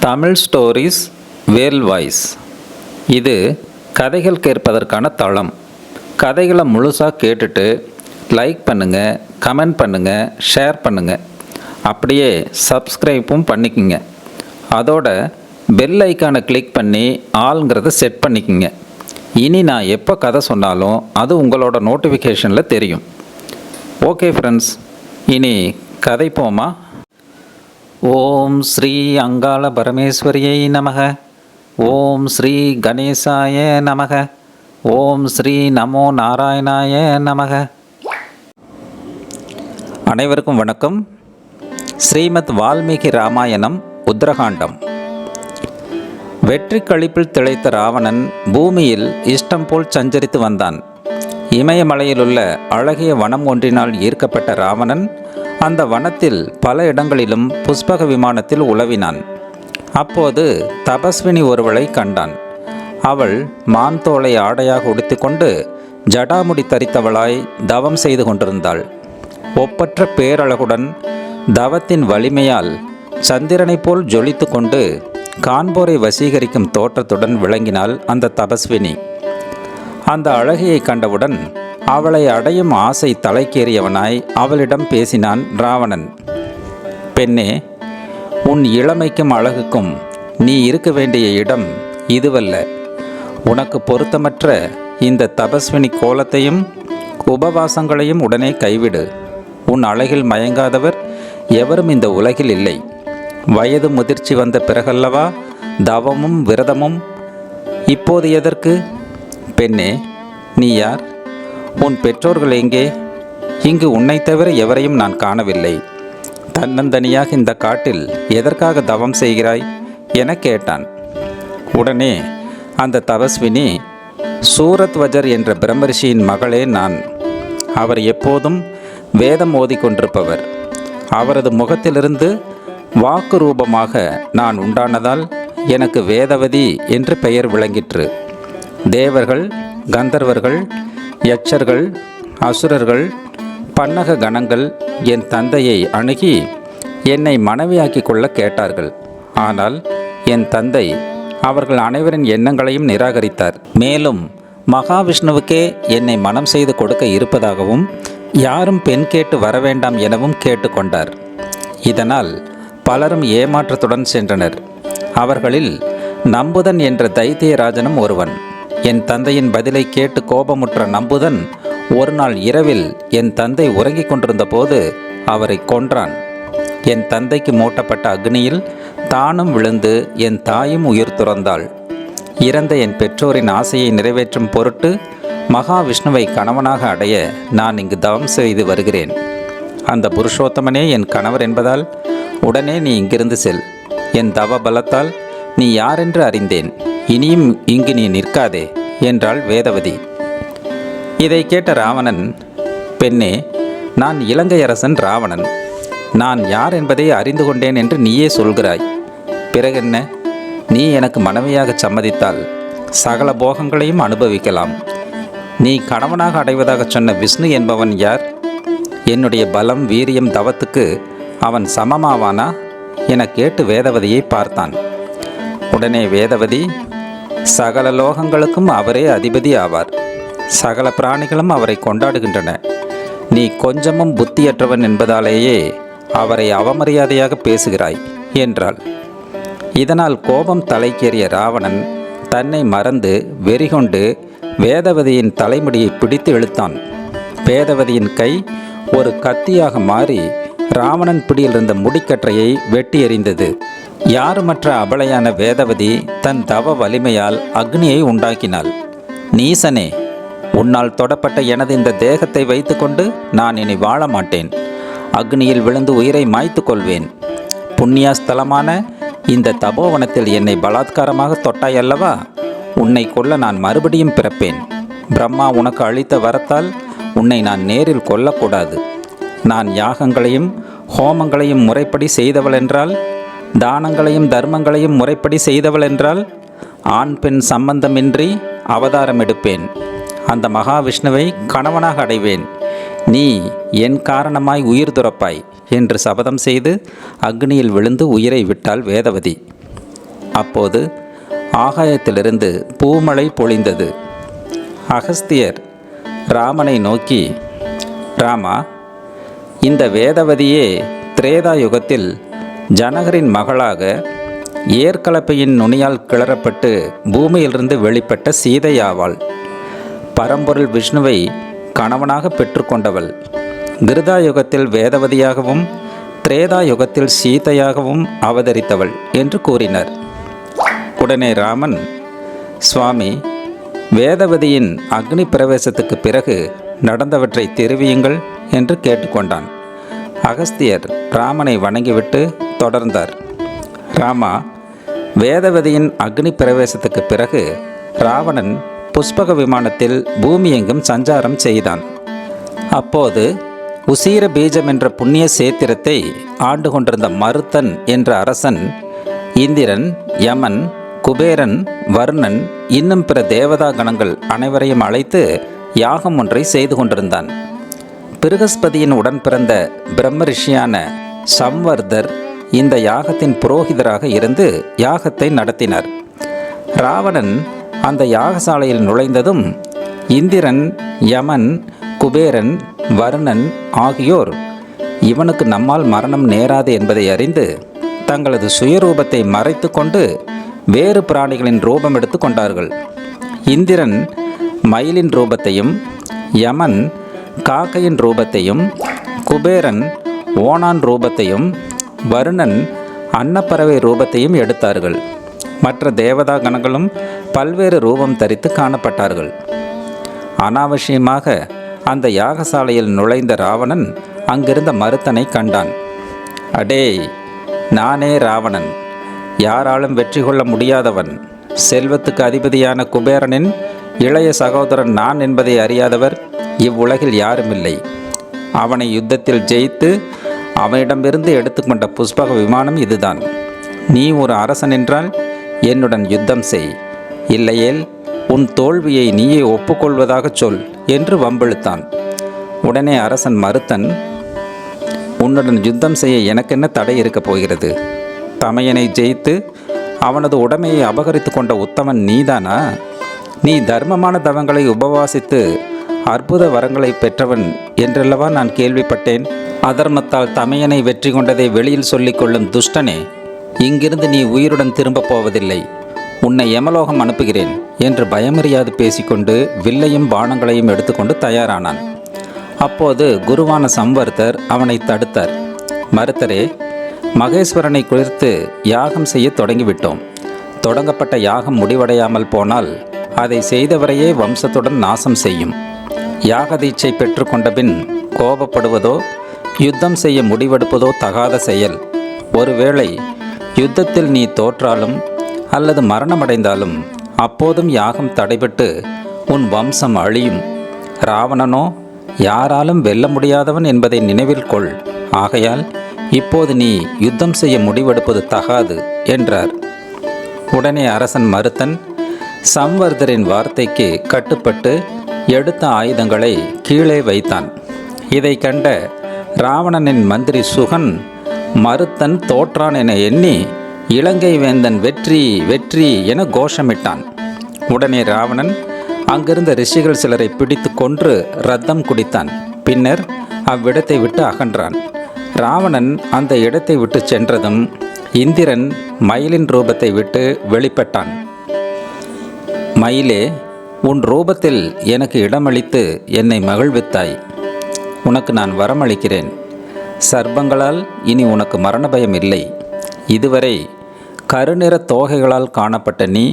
Tamil stories world voice. இது கதைகள் கேட்பதற்கான தளம். கதைகளை முழுசாக கேட்டுட்டு லைக் பண்ணுங்கள், கமெண்ட் பண்ணுங்கள், ஷேர் பண்ணுங்கள். அப்படியே சப்ஸ்கிரைப்பும் பண்ணிக்கோங்க. அதோட பெல் ஐக்கானை கிளிக் பண்ணி ஆல்ங்கிறத செட் பண்ணிக்கோங்க. இனி நான் எப்போ கதை சொன்னாலும் அது உங்களோட நோட்டிஃபிகேஷனில் தெரியும். ஓகே ஃப்ரெண்ட்ஸ், இனி கதை போமா? ஓம் ஸ்ரீ அங்காள பரமேஸ்வரியை நமக. ஓம் ஸ்ரீ கணேசாய நமக. ஓம் ஸ்ரீ நமோ நாராயணாய நமக. அனைவருக்கும் வணக்கம். ஸ்ரீமத் வால்மீகி ராமாயணம் உத்தரகாண்டம். வெற்றி களிப்பில் திளைத்த ராவணன் பூமியில் இஷ்டம் போல் சஞ்சரித்து வந்தான். இமயமலையிலுள்ள அழகிய வனம் ஒன்றினால் ஈர்க்கப்பட்ட ராவணன் அந்த வனத்தில் பல இடங்களிலும் புஷ்பக விமானத்தில் உலவினான். அப்போது தபஸ்வினி ஒருவளை கண்டான். அவள் மான் தோலை ஆடையாக உடுத்திக்கொண்டு ஜடாமுடி தரித்தவளாய் தவம் செய்து கொண்டிருந்தாள். ஒப்பற்ற பேரழகுடன் தவத்தின் வலிமையால் சந்திரனை போல் ஜொலித்து கொண்டு காண்போரை வசீகரிக்கும் தோற்றத்துடன் விளங்கினாள் அந்த தபஸ்வினி. அந்த அழகியை கண்டவுடன் அவளை அடையும் ஆசை தலைக்கேறியவனாய் அவளிடம் பேசினான் ராவணன். பெண்ணே, உன் இளமைக்கும் அழகுக்கும் நீ இருக்க வேண்டிய இடம் இதுவல்ல. உனக்கு பொருத்தமற்ற இந்த தபஸ்வினி கோலத்தையும் உபவாசங்களையும் உடனே கைவிடு. உன் அழகில் மயங்காதவர் எவரும் இந்த உலகில் இல்லை. வயது முதிர்ச்சி வந்த பிறகல்லவா தவமும் விரதமும். இப்போது எதற்கு? பெண்ணே, நீ யார்? உன் பெற்றோர்கள் எங்கே? இங்கு உன்னை தவிர எவரையும் நான் காணவில்லை. தன்னந்தனியாக இந்த காட்டில் எதற்காக தவம் செய்கிறாய் என கேட்டான். உடனே அந்த தபஸ்வினி, சூரத்வஜர் என்ற பிரம்மரிஷியின் மகளே நான். அவர் எப்போதும் வேதம் ஓதிக்கொண்டிருப்பவர். அவரது முகத்திலிருந்து வாக்கு ரூபமாக நான் உண்டானதால் எனக்கு வேதவதி என்று பெயர் விளங்கிற்று. தேவர்கள், கந்தர்வர்கள், யட்சர்கள், அசுரர்கள், பன்னக கணங்கள் என் தந்தையை அணுகி என்னை மனைவியாக்கி கொள்ள கேட்டார்கள். ஆனால் என் தந்தை அவர்கள் அனைவரின் எண்ணங்களையும் நிராகரித்தார். மேலும் மகாவிஷ்ணுவுக்கே என்னை மனம் செய்து கொடுக்க இருப்பதாகவும் யாரும் பெண் கேட்டு வரவேண்டாம் எனவும் கேட்டுக்கொண்டார். இதனால் பலரும் ஏமாற்றத்துடன் சென்றனர். அவர்களில் நம்புதன் என்ற தைத்தியராஜனும் ஒருவன். என் தந்தையின் பதிலை கேட்டு கோபமுற்ற நம்புதன் ஒரு நாள் இரவில் என் தந்தை உறங்கிக் கொண்டிருந்த போது அவரை கொன்றான். என் தந்தைக்கு மூட்டப்பட்ட அக்னியில் தானும் விழுந்து என் தாயும் உயிர் துறந்தாள். இறந்த என் பெற்றோரின் ஆசையை நிறைவேற்றும் பொருட்டு மகாவிஷ்ணுவை கணவனாக அடைய நான் இங்கு தவம் செய்து வருகிறேன். அந்த புருஷோத்தமனே என் கணவர் என்பதால் உடனே நீ இங்கிருந்து செல். என் தவ பலத்தால் நீ யாரென்று அறிந்தேன். இனியும் இங்கு நீ நிற்காதே என்றாள் வேதவதி. இதை கேட்ட ராவணன், பெண்ணே, நான் இலங்கை அரசன் ராவணன். நான் யார் என்பதை அறிந்து கொண்டேன் என்று நீயே சொல்கிறாய். பிறகென்ன? நீ எனக்கு மனைவியாக சம்மதித்தால் சகல போகங்களையும் அனுபவிக்கலாம். நீ கணவனாக அடைவதாக சொன்ன விஷ்ணு என்பவன் யார்? என்னுடைய பலம், வீரியம், தவத்துக்கு அவன் சமமாவானா என கேட்டு வேதவதியை பார்த்தான். உடனே வேதவதி, சகல லோகங்களுக்கும் அவரே அதிபதி ஆவார். சகல பிராணிகளும் அவரை கொண்டாடுகின்றன. நீ கொஞ்சமும் புத்தியற்றவன் என்பதாலேயே அவரை அவமரியாதையாக பேசுகிறாய் என்றாள். இதனால் கோபம் தலைக்கேறிய ராவணன் தன்னை மறந்து வெறிகொண்டு வேதவதியின் தலைமுடியை பிடித்து இழுத்தான். வேதவதியின் கை ஒரு கத்தியாக மாறி ராவணன் பிடியில் இருந்த முடிக்கற்றையை வெட்டி எறிந்தது. யாருமற்ற அபலையான வேதவதி தன் தவ வலிமையால் அக்னியை உண்டாக்கினாள். நீசனே, உன்னால் தொடப்பட்ட எனது இந்த தேகத்தை வைத்துக்கொண்டு நான் இனி வாழ மாட்டேன். அக்னியில் விழுந்து உயிரை மாய்த்து கொள்வேன். புண்ணியஸ்தலமான இந்த தபோவனத்தில் என்னை பலாத்காரமாக தொட்டாய் அல்லவா? உன்னை கொல்ல நான் மறுபடியும் பிறப்பேன். பிரம்மா உனக்கு அளித்த வரத்தால் உன்னை நான் நேரில் கொல்லக்கூடாது. நான் யாகங்களையும் ஹோமங்களையும் முறைப்படி செய்தவள் என்றால், தானங்களையும் தர்மங்களையும் முறைப்படி செய்தவள் என்றால், ஆண் பெண் சம்பந்தமின்றி அவதாரம் எடுப்பேன். அந்த மகாவிஷ்ணுவை கணவனாக அடைவேன். நீ என் காரணமாய் உயிர் துறப்பாய் என்று சபதம் செய்து அக்னியில் விழுந்து உயிரை விட்டாள் வேதவதி. அப்போது ஆகாயத்திலிருந்து பூமழை பொழிந்தது. அகஸ்தியர் ராமனை நோக்கி, ராமா, இந்த வேதவதியே திரேதா யுகத்தில் ஜனகரின் மகளாக ஏற்கலப்பையின் நுனியால் கிளறப்பட்டு பூமியிலிருந்து வெளிப்பட்ட சீதையாவாள். பரம்பொருள் விஷ்ணுவை கணவனாக பெற்றுக்கொண்டவள். கிருதா யுகத்தில் வேதவதியாகவும் திரேதா யுகத்தில் சீதையாகவும் அவதரித்தவள் என்று கூறினர். உடனே ராமன், சுவாமி, வேதவதியின் அக்னி பிரவேசத்துக்கு பிறகு நடந்தவற்றை தெரிவியுங்கள் என்று கேட்டுக்கொண்டான். அகஸ்தியர் ராமனை வணங்கிவிட்டு தொடர்ந்தார். ராமா, வேதவதியின் அக்னி பிரவேசத்துக்கு பிறகு ராவணன் புஷ்பக விமானத்தில் பூமி எங்கும் சஞ்சாரம் செய்தான். அப்போது உசீர பீஜம் என்ற புண்ணிய சேத்திரத்தை ஆண்டு கொண்டிருந்த மருத்தன் என்ற அரசன் இந்திரன், யமன், குபேரன், வருணன் இன்னும் பிற தேவதா கணங்கள் அனைவரையும் அழைத்து யாகம் ஒன்றை செய்து கொண்டிருந்தான். பிருகஸ்பதியின் உடன் பிறந்த பிரம்ம ரிஷியான சம்வர்தர் இந்த யாகத்தின் புரோகிதராக இருந்து யாகத்தை நடத்தினார். ராவணன் அந்த யாகசாலையில் நுழைந்ததும் இந்திரன், யமன், குபேரன், வருணன் ஆகியோர் இவனுக்கு நம்மால் மரணம் நேராது என்பதை அறிந்து தங்களது சுயரூபத்தை மறைத்து கொண்டு வேறு பிராணிகளின் ரூபம் எடுத்து கொண்டார்கள். இந்திரன் மயிலின் ரூபத்தையும், யமன் காக்கையின் ரூபத்தையும், குபேரன் ஓணான் ரூபத்தையும், வருணன் அன்னப்பறவை ரூபத்தையும் எடுத்தார்கள். மற்ற தேவதா கணங்களும் பல்வேறு ரூபம் தரித்து காணப்பட்டார்கள். அனாவசியமாக அந்த யாகசாலையில் நுழைந்த ராவணன் அங்கிருந்த மருத்தனை கண்டான். அடே, நானே ராவணன், யாராலும் வெற்றி கொள்ள முடியாதவன், செல்வத்துக்கு அதிபதியான குபேரனின் இளைய சகோதரன் நான் என்பதை அறியாதவர் இவ்வுலகில் யாருமில்லை. அவனை யுத்தத்தில் ஜெயித்து அவனிடமிருந்து எடுத்துக்கொண்ட புஷ்பக விமானம் இதுதான். நீ ஒரு அரசன் என்றால் என்னுடன் யுத்தம் செய், இல்லையேல் உன் தோல்வியை நீயே ஒப்புக்கொள்வதாகச் சொல் என்று வம்பிழுத்தான். உடனே அரசன் மருத்தன், உன்னுடன் யுத்தம் செய்ய எனக்கென்ன தடை இருக்கப் போகிறது? தமையனை ஜெயித்து அவனது உடைமையை அபகரித்து கொண்ட உத்தமன் நீதானா? நீ தர்மமான தவங்களை உபவாசித்து அற்புத வரங்களை பெற்றவன் என்றல்லவா நான் கேள்விப்பட்டேன். அதர்மத்தால் தமையனை வெற்றி கொண்டதை வெளியில் சொல்லிக்கொள்ளும் துஷ்டனே, இங்கிருந்து நீ உயிருடன் திரும்பப் போவதில்லை. உன்னை யமலோகம் அனுப்புகிறேன் என்று பயமறியாது பேசிக்கொண்டு வில்லையும் பானங்களையும் எடுத்துக்கொண்டு தயாரானான். அப்போது குருவான சம்வர்தர் அவனை தடுத்தார். மருத்தரே, மகேஸ்வரனை குறித்து யாகம் செய்ய தொடங்கிவிட்டோம். தொடங்கப்பட்ட யாகம் முடிவடையாமல் போனால் அதை செய்தவரையே வம்சத்துடன் நாசம் செய்யும். யாக தீட்சை பெற்றுக்கொண்ட பின் கோபப்படுவதோ யுத்தம் செய்ய முடிவெடுப்பதோ தகாத செயல். ஒருவேளை யுத்தத்தில் நீ தோற்றாலும் அல்லது மரணமடைந்தாலும் அப்போதும் யாகம் தடைபட்டு உன் வம்சம் அழியும். ராவணனோ யாராலும் வெல்ல முடியாதவன் என்பதை நினைவில் கொள். ஆகையால் இப்போது நீ யுத்தம் செய்ய முடிவெடுப்பது தகாது என்றார். உடனே அரசன் மருத்தன் சம்வர்தரின் வார்த்தைக்கு கட்டுப்பட்டு எடுத்த ஆயுதங்களை கீழே வைத்தான். இதை கண்ட ராவணனின் மந்திரி சுகன் மருத்தன் தோற்றான் என எண்ணி இலங்கை வேந்தன் வெற்றி வெற்றி என கோஷமிட்டான். உடனே ராவணன் அங்கிருந்த ரிஷிகள் சிலரை பிடித்து கொன்று இரத்தம் குடித்தான். பின்னர் அவ்விடத்தை விட்டு அகன்றான். ராவணன் அந்த இடத்தை விட்டு சென்றதும் இந்திரன் மயிலின் ரூபத்தை விட்டு வெளிப்பட்டான். மயிலே, உன் ரூபத்தில் எனக்கு இடமளித்து என்னை மகிழ்வித்தாய். உனக்கு நான் வரமளிக்கிறேன். சர்ப்பங்களால் இனி உனக்கு மரண பயம் இல்லை. இதுவரை கருநிற தோகைகளால் காணப்பட்ட நீ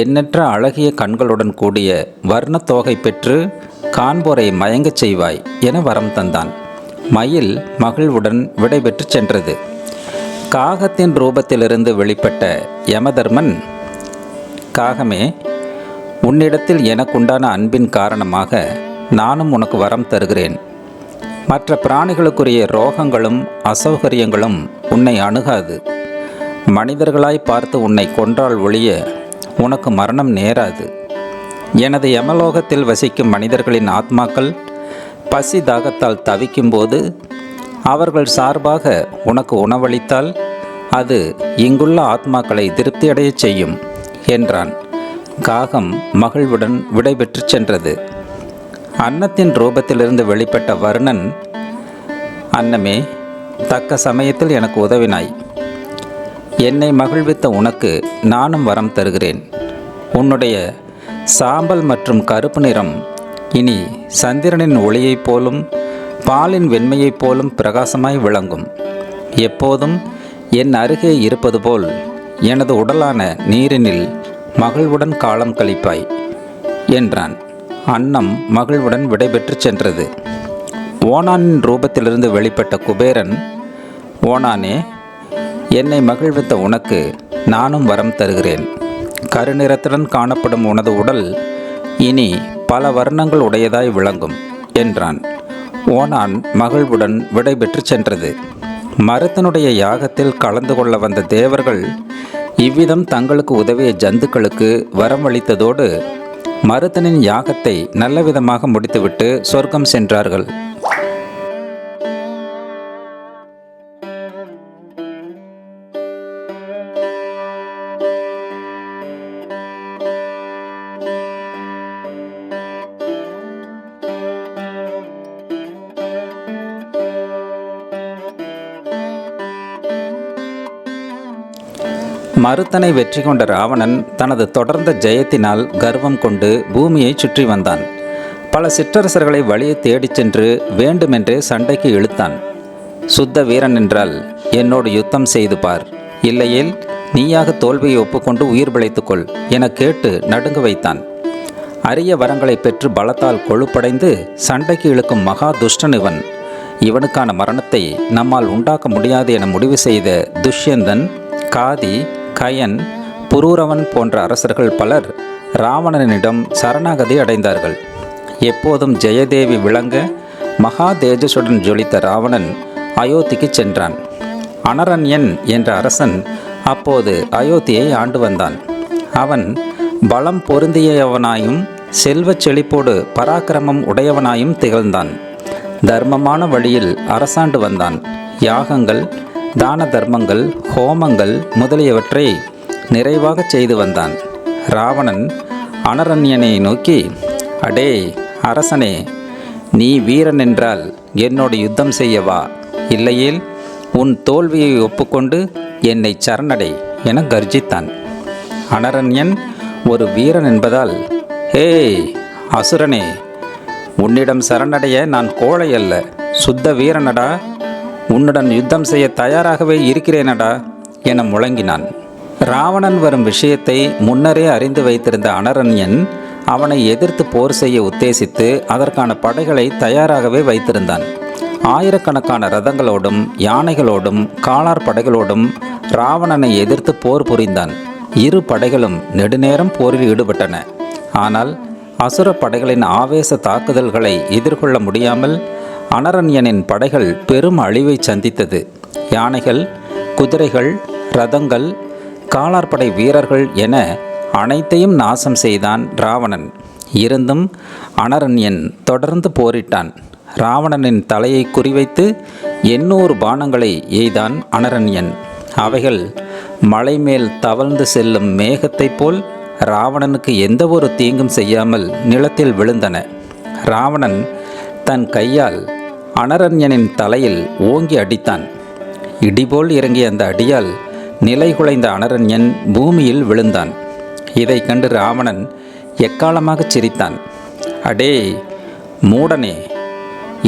எண்ணற்ற அழகிய கண்களுடன் கூடிய வர்ண தோகை பெற்று காண்போரை மயங்கச் செய்வாய் என வரம் தந்தான். மயில் மகிழ்வுடன் விடைபெற்று சென்றது. காகத்தின் ரூபத்திலிருந்து வெளிப்பட்ட யமதர்மன், காகமே, உன்னிடத்தில் எனக்குண்டான அன்பின் காரணமாக நானும் உனக்கு வரம் தருகிறேன். மற்ற பிராணிகளுக்குரிய ரோகங்களும் அசௌகரியங்களும் உன்னை அணுகாது. மனிதர்களாய் பார்த்து உன்னை கொன்றால் ஒழிய உனக்கு மரணம் நேராது. எனது யமலோகத்தில் வசிக்கும் மனிதர்களின் ஆத்மாக்கள் பசி தாகத்தால் தவிக்கும்போது அவர்கள் சார்பாக உனக்கு உணவளித்தால் அது இங்குள்ள ஆத்மாக்களை திருப்தியடையச் செய்யும் என்றான். காகம் மகிழ்வுடன் விடைபெற்று சென்றது. அன்னத்தின் ரூபத்திலிருந்து வெளிப்பட்ட வருணன், அன்னமே, தக்க சமயத்தில் எனக்கு உதவினாய். என்னை மகிழ்வித்த உனக்கு நானும் வரம் தருகிறேன். உன்னுடைய சாம்பல் மற்றும் கருப்பு நிறம் இனி சந்திரனின் ஒளியைப் போலும் பாலின் வெண்மையைப் போலும் பிரகாசமாய் விளங்கும். எப்போதும் என் அருகே இருப்பது போல் எனது உடலான நீரினில் மகிழ்வுடன் காலம் கழிப்பாய் என்றான். அன்னம் மகிழ்வுடன் விடைபெற்று சென்றது. ஓணானின் ரூபத்திலிருந்து வெளிப்பட்ட குபேரன், ஓணானே, என்னை மகிழ்வித்த உனக்கு நானும் வரம் தருகிறேன். கருநிறத்துடன் காணப்படும் உனது உடல் இனி பல வர்ணங்கள் உடையதாய் விளங்கும் என்றான். ஓணான் மகிழ்வுடன் விடைபெற்று சென்றது. மருத்தனுடைய யாகத்தில் கலந்து கொள்ள வந்த தேவர்கள் இவ்விதம் தங்களுக்கு உதவிய ஜந்துக்களுக்கு வரம் அளித்ததோடு மருத்தனின் யாகத்தை நல்ல விதமாக முடித்துவிட்டு சொர்க்கம் சென்றார்கள். மருத்தனை வெற்றி கொண்ட ராவணன் தனது தொடர்ந்த ஜெயத்தினால் கர்வம் கொண்டு பூமியை சுற்றி வந்தான். பல சிற்றரசர்களை வழியை தேடிச் சென்று வேண்டுமென்றே சண்டைக்கு இழுத்தான். சுத்த வீரன் என்றால் என்னோடு யுத்தம் செய்து பார், இல்லையேல் நீயாக தோல்வியை ஒப்புக்கொண்டு உயிர் பிழைத்துக்கொள் என கேட்டு நடுங்க வைத்தான். அரிய வரங்களை பெற்று பலத்தால் கொழுப்படைந்து சண்டைக்கு இழுக்கும் மகா துஷ்டன் இவன். இவனுக்கான மரணத்தை நம்மால் உண்டாக்க முடியாது என முடிவு செய்த துஷ்யந்தன், காதி, கயன், புரூரவன் போன்ற அரசர்கள் பலர் ராவணனிடம் சரணாகதி அடைந்தார்கள். எப்போதும் ஜெயதேவி விளங்க மகா தேஜசுடன் ஜொலித்த ராவணன் அயோத்திக்கு சென்றான். அனரண்யன் என்ற அரசன் அப்போது அயோத்தியை ஆண்டு வந்தான். அவன் பலம் பொருந்தியவனாயும் செல்வச் செழிப்போடு பராக்கிரமம் உடையவனாயும் திகழ்ந்தான். தர்மமான வழியில் அரசாண்டு வந்தான். யாகங்கள், தான தர்மங்கள், ஹோமங்கள் முதலியவற்றை நிறைவாக செய்து வந்தான். ராவணன் அனரண்யனை நோக்கி, அடே அரசனே, நீ வீரன் என்றால் என்னோடு யுத்தம் செய்யவா, இல்லையேல் உன் தோல்வியை ஒப்புக்கொண்டு என்னை சரணடை என கர்ஜித்தான். அனரண்யன் ஒரு வீரன் என்பதால், ஏய் அசுரனே, உன்னிடம் சரணடைய நான் கோழை அல்ல, சுத்த வீரனடா, உன்னுடன் யுத்தம் செய்ய தயாராகவே இருக்கிறேனடா என முழங்கினான். ராவணன் வரும் விஷயத்தை முன்னரே அறிந்து வைத்திருந்த அனரண்யன் அவனை எதிர்த்து போர் செய்ய உத்தேசித்து அதற்கான படைகளை தயாராகவே வைத்திருந்தான். ஆயிரக்கணக்கான ரதங்களோடும் யானைகளோடும் காலார் படைகளோடும் ராவணனை எதிர்த்து போர் புரிந்தான். இரு படைகளும் நெடுநேரம் போரில் ஈடுபட்டன. ஆனால் அசுர படைகளின் ஆவேச தாக்குதல்களை எதிர்கொள்ள முடியாமல் அனரண்யனின் படைகள் பெரும் அழிவை சந்தித்தது. யானைகள், குதிரைகள், ரதங்கள், காலார்படை வீரர்கள் என அனைத்தையும் நாசம் செய்தான் ராவணன். இருந்தும் அனரண்யன் தொடர்ந்து போரிட்டான். ராவணனின் தலையை குறிவைத்து 800 பாணங்களை எய்தான் அனரண்யன். அவைகள் மலை மேல் தவழ்ந்து செல்லும் மேகத்தைப் போல் ராவணனுக்கு எந்த ஒரு தீங்கும் செய்யாமல் நிலத்தில் விழுந்தன. ராவணன் தன் கையால் அனரண்யனின் தலையில் ஓங்கி அடித்தான். இடிபோல் இறங்கிய அந்த அடியால் நிலை குலைந்த அனரண்யன் பூமியில் விழுந்தான். இதை கண்டு ராவணன் எக்காலமாகச் சிரித்தான். அடே மூடனே,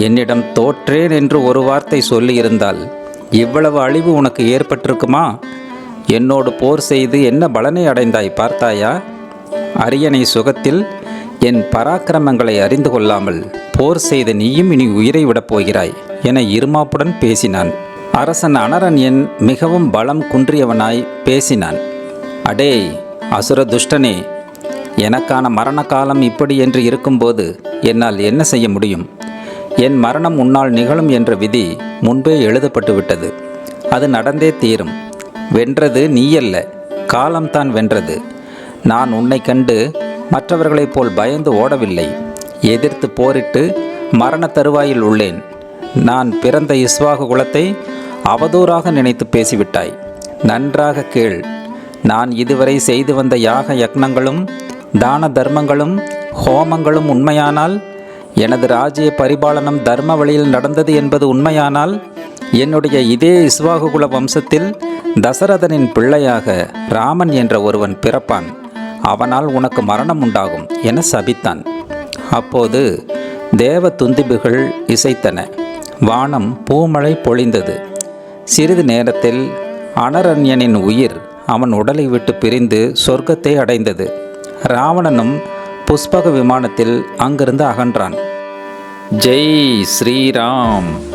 என்னிடம் தோற்றேன் என்று ஒரு வார்த்தை சொல்லியிருந்தால் இவ்வளவு அழிவு உனக்கு ஏற்பட்டிருக்குமா? என்னோடு போர் செய்து என்ன பலனை அடைந்தாய் பார்த்தாயா? அரியணை சுகத்தில் என் பராக்கிரமங்களை அறிந்து கொள்ளாமல் போர் செய்த நீயும் இனி உயிரை விடப் போகிறாய் என இருமாப்புடன் பேசினான். அரசன் அனரண்யன் மிகவும் பலம் குன்றியவனாய் பேசினான். அடே அசுர துஷ்டனே, எனக்கான மரண காலம் இப்படி என்று இருக்கும்போது என்னால் என்ன செய்ய முடியும்? என் மரணம் உன்னால் நிகழும் என்ற விதி முன்பே எழுதப்பட்டு விட்டது. அது நடந்தே தீரும். வென்றது நீயல்ல, காலம்தான் வென்றது. நான் உன்னை கண்டு மற்றவர்களைப் போல் பயந்து ஓடவில்லை. எதிர்த்து போரிட்டு மரண தருவாயில் உள்ளேன். நான் பிறந்த இஸ்வாகு குலத்தை அவதூறாக நினைத்து பேசிவிட்டாய். நன்றாக கேள். நான் இதுவரை செய்து வந்த யாக யக்னங்களும் தான தர்மங்களும் ஹோமங்களும் உண்மையானால், எனது ராஜ்ய பரிபாலனம் தர்ம வழியில் நடந்தது என்பது உண்மையானால், என்னுடைய இதே இஸ்வாகுகுல வம்சத்தில் தசரதனின் பிள்ளையாக ராமன் என்ற ஒருவன் பிறப்பான். அவனால் உனக்கு மரணம் உண்டாகும் என சபித்தான். அப்போது தேவ துந்திபுகள் இசைத்தன. வானம் பூமழை பொழிந்தது. சிறிது நேரத்தில் அனரண்யனின் உயிர் அவன் உடலை விட்டு பிரிந்து சொர்க்கத்தை அடைந்தது. ராவணனும் புஷ்பக விமானத்தில் அங்கிருந்து அகன்றான். ஜெய் ஸ்ரீராம்.